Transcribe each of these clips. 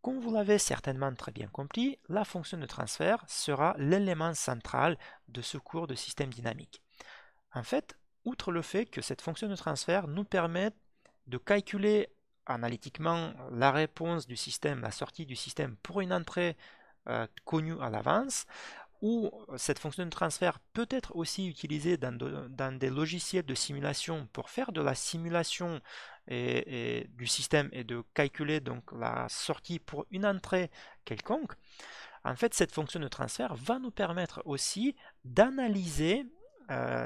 Comme vous l'avez certainement très bien compris, la fonction de transfert sera l'élément central de ce cours de système dynamique. En fait, outre le fait que cette fonction de transfert nous permet de calculer analytiquement la réponse du système, la sortie du système pour une entrée connue à l'avance, ou cette fonction de transfert peut être aussi utilisée dans des logiciels de simulation pour faire de la simulation du système et de calculer donc la sortie pour une entrée quelconque. En fait, cette fonction de transfert va nous permettre aussi d'analyser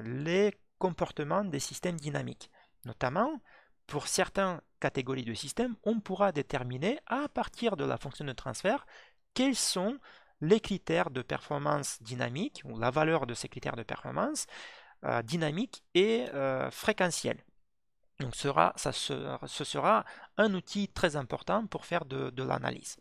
les comportements des systèmes dynamiques. Notamment, pour certaines catégories de systèmes, on pourra déterminer à partir de la fonction de transfert quels sont les critères de performance dynamique, ou la valeur de ces critères de performance dynamique et fréquentielle. Donc ce sera un outil très important pour faire de l'analyse.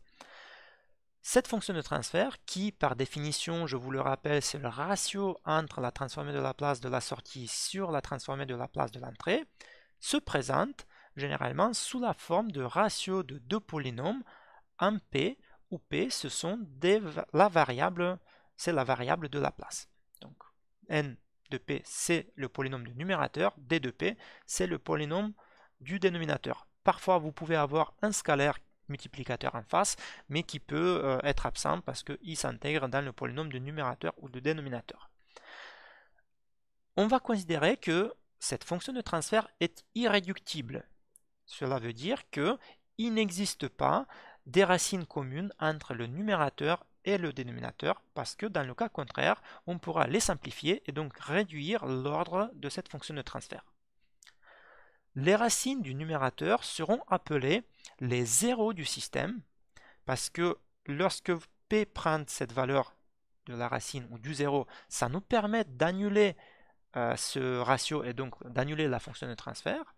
Cette fonction de transfert, qui par définition, je vous le rappelle, c'est le ratio entre la transformée de Laplace de la sortie sur la transformée de Laplace de l'entrée, se présente généralement sous la forme de ratio de deux polynômes en P, où P c'est la variable de Laplace. Donc n de P c'est le polynôme du numérateur, d de P c'est le polynôme du dénominateur. Parfois vous pouvez avoir un scalaire multiplicateur en face, mais qui peut être absent parce qu'il s'intègre dans le polynôme du numérateur ou du dénominateur. On va considérer que cette fonction de transfert est irréductible. Cela veut dire qu'il n'existe pas des racines communes entre le numérateur et le dénominateur, parce que dans le cas contraire, on pourra les simplifier et donc réduire l'ordre de cette fonction de transfert. Les racines du numérateur seront appelées les zéros du système, parce que lorsque P prend cette valeur de la racine ou du zéro, ça nous permet d'annuler ce ratio et donc d'annuler la fonction de transfert.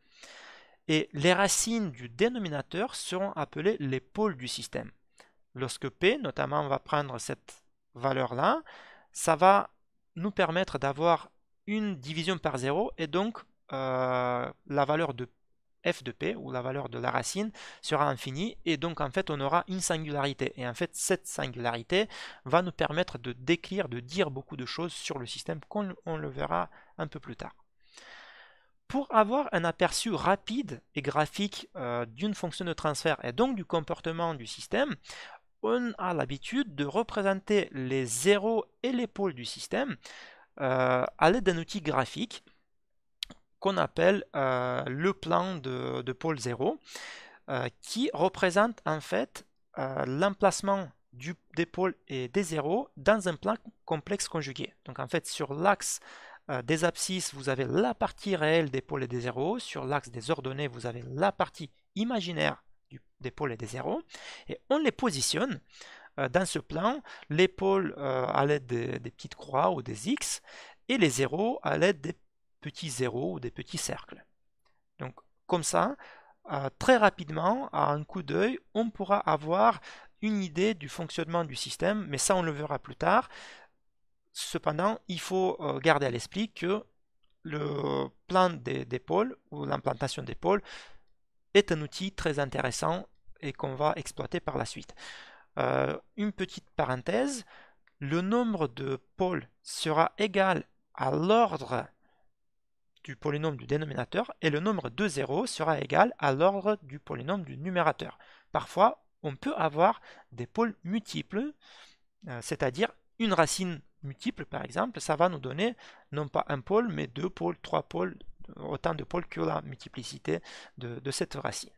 Et les racines du dénominateur seront appelées les pôles du système. Lorsque P, notamment, va prendre cette valeur-là, ça va nous permettre d'avoir une division par 0 et donc la valeur de f de P, ou la valeur de la racine, sera infinie et donc en fait on aura une singularité. Et en fait cette singularité va nous permettre de décrire, de dire beaucoup de choses sur le système, comme on le verra un peu plus tard. Pour avoir un aperçu rapide et graphique d'une fonction de transfert et donc du comportement du système, on a l'habitude de représenter les zéros et les pôles du système à l'aide d'un outil graphique qu'on appelle le plan de pôle 0, qui représente en fait l'emplacement des pôles et des zéros dans un plan complexe conjugué. Donc en fait sur l'axe des abscisses, vous avez la partie réelle des pôles et des zéros. Sur l'axe des ordonnées, vous avez la partie imaginaire des pôles et des zéros. Et on les positionne dans ce plan, les pôles à l'aide des petites croix ou des X, et les zéros à l'aide des petits zéros ou des petits cercles. Donc comme ça, très rapidement, à un coup d'œil, on pourra avoir une idée du fonctionnement du système, mais ça on le verra plus tard. Cependant, il faut garder à l'esprit que le plan des pôles ou l'implantation des pôles est un outil très intéressant et qu'on va exploiter par la suite. Une petite parenthèse, le nombre de pôles sera égal à l'ordre du polynôme du dénominateur et le nombre de zéros sera égal à l'ordre du polynôme du numérateur. Parfois, on peut avoir des pôles multiples, c'est-à-dire une racine multiple par exemple, ça va nous donner non pas un pôle mais deux pôles, trois pôles, autant de pôles que la multiplicité de cette racine.